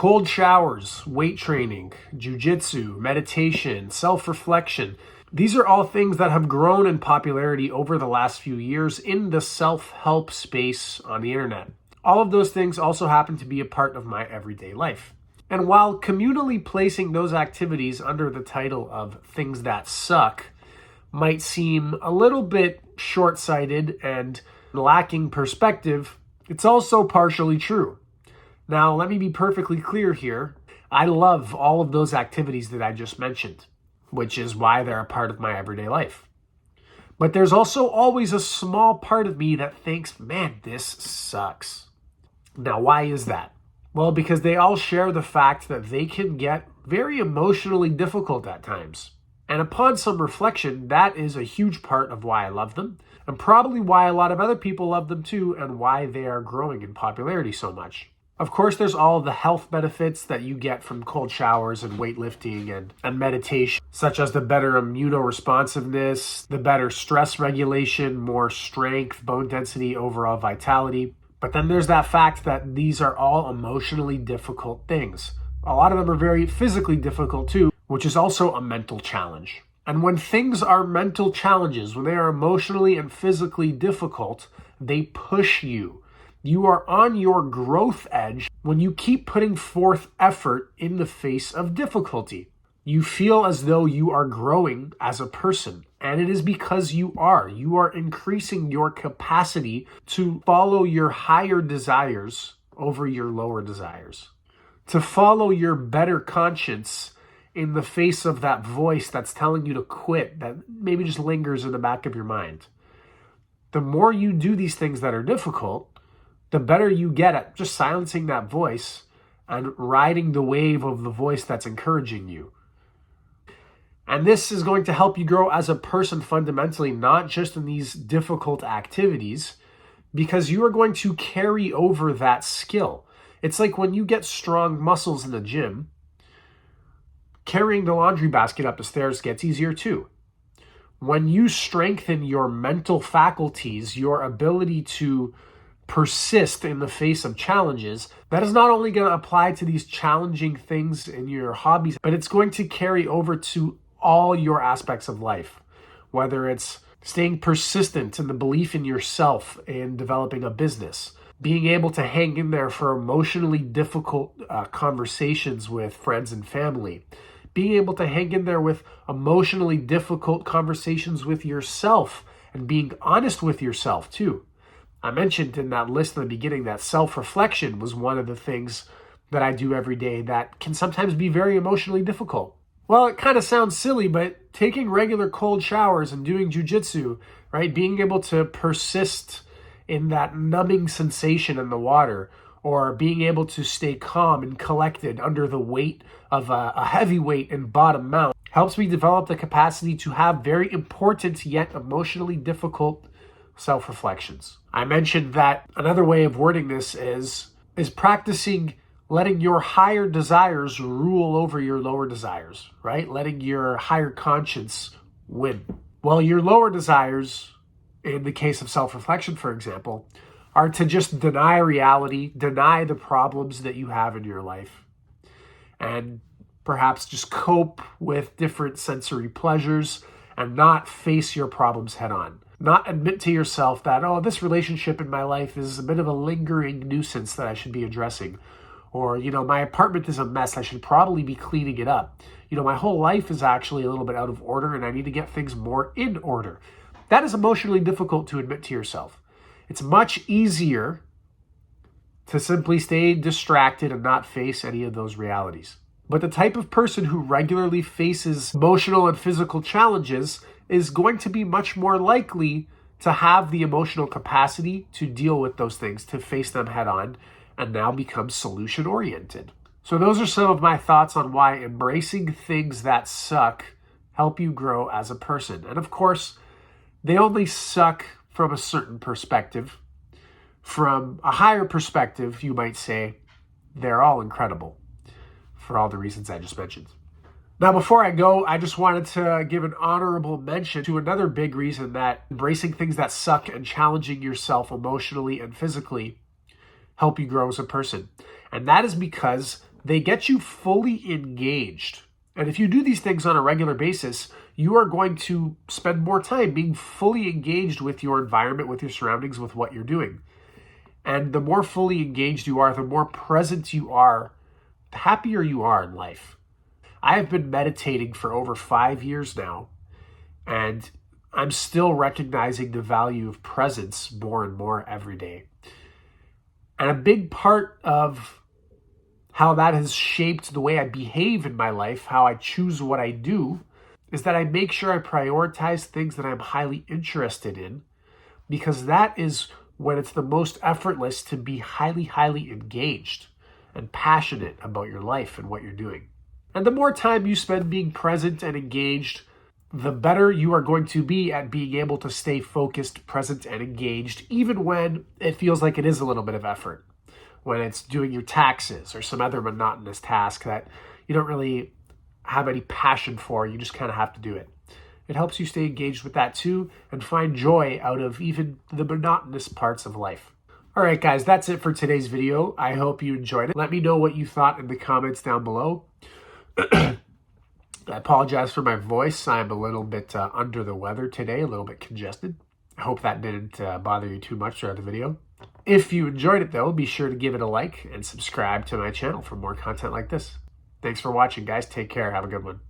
Cold showers, weight training, jiujitsu, meditation, self-reflection. These are all things that have grown in popularity over the last few years in the self-help space on the internet. All of those things also happen to be a part of my everyday life. And while communally placing those activities under the title of things that suck might seem a little bit short-sighted and lacking perspective, it's also partially true. Now, let me be perfectly clear here. I love all of those activities that I just mentioned, which is why they're a part of my everyday life. But there's also always a small part of me that thinks, man, this sucks. Now, why is that? Well, because they all share the fact that they can get very emotionally difficult at times. And upon some reflection, that is a huge part of why I love them, and probably why a lot of other people love them too, and why they are growing in popularity so much. Of course, there's all of the health benefits that you get from cold showers and weightlifting and meditation, such as the better immunoresponsiveness, the better stress regulation, more strength, bone density, overall vitality. But then there's that fact that these are all emotionally difficult things. A lot of them are very physically difficult too, which is also a mental challenge. And when things are mental challenges, when they are emotionally and physically difficult, they push you. You are on your growth edge when you keep putting forth effort in the face of difficulty. You feel as though you are growing as a person, and it is because you are. You are increasing your capacity to follow your higher desires over your lower desires, to follow your better conscience in the face of that voice that's telling you to quit, that maybe just lingers in the back of your mind. The more you do these things that are difficult, the better you get at just silencing that voice and riding the wave of the voice that's encouraging you. And this is going to help you grow as a person fundamentally, not just in these difficult activities, because you are going to carry over that skill. It's like when you get strong muscles in the gym, carrying the laundry basket up the stairs gets easier too. When you strengthen your mental faculties, your ability to persist in the face of challenges, that is not only going to apply to these challenging things in your hobbies, but it's going to carry over to all your aspects of life, whether it's staying persistent in the belief in yourself and developing a business, being able to hang in there for emotionally difficult conversations with friends and family, being able to hang in there with emotionally difficult conversations with yourself and being honest with yourself too. I mentioned in that list in the beginning that self-reflection was one of the things that I do every day that can sometimes be very emotionally difficult. Well, it kind of sounds silly, but taking regular cold showers and doing jiujitsu, right? Being able to persist in that numbing sensation in the water, or being able to stay calm and collected under the weight of a heavy weight and bottom mount, helps me develop the capacity to have very important yet emotionally difficult self-reflections. I mentioned that another way of wording this is practicing letting your higher desires rule over your lower desires, right? Letting your higher conscience win. Well, your lower desires, in the case of self-reflection, for example, are to just deny reality, deny the problems that you have in your life, and perhaps just cope with different sensory pleasures and not face your problems head on. Not admit to yourself that, oh, this relationship in my life is a bit of a lingering nuisance that I should be addressing. Or, my apartment is a mess. I should probably be cleaning it up. My whole life is actually a little bit out of order and I need to get things more in order. That is emotionally difficult to admit to yourself. It's much easier to simply stay distracted and not face any of those realities. But the type of person who regularly faces emotional and physical challenges is going to be much more likely to have the emotional capacity to deal with those things, to face them head on, and now become solution-oriented. So those are some of my thoughts on why embracing things that suck help you grow as a person. And of course, they only suck from a certain perspective. From a higher perspective, you might say, they're all incredible for all the reasons I just mentioned. Now, before I go, I just wanted to give an honorable mention to another big reason that embracing things that suck and challenging yourself emotionally and physically help you grow as a person. And that is because They get you fully engaged. And if you do these things on a regular basis, you are going to spend more time being fully engaged with your environment, with your surroundings, with what you're doing. And the more fully engaged you are, the more present you are, the happier you are in life. I have been meditating for over 5 years now, and I'm still recognizing the value of presence more and more every day. And a big part of how that has shaped the way I behave in my life, how I choose what I do, is that I make sure I prioritize things that I'm highly interested in, because that is when it's the most effortless to be highly, highly engaged and passionate about your life and what you're doing. And the more time you spend being present and engaged, the better you are going to be at being able to stay focused, present, and engaged, even when it feels like it is a little bit of effort. When it's doing your taxes or some other monotonous task that you don't really have any passion for, you just kind of have to do it. It helps you stay engaged with that too and find joy out of even the monotonous parts of life. All right, guys, that's it for today's video. I hope you enjoyed it. Let me know what you thought in the comments down below. I apologize for my voice. I'm a little bit under the weather today, a little bit congested. I hope that didn't bother you too much throughout the video. If you enjoyed it, though, be sure to give it a like and subscribe to my channel for more content like this. Thanks for watching, guys. Take care. Have a good one.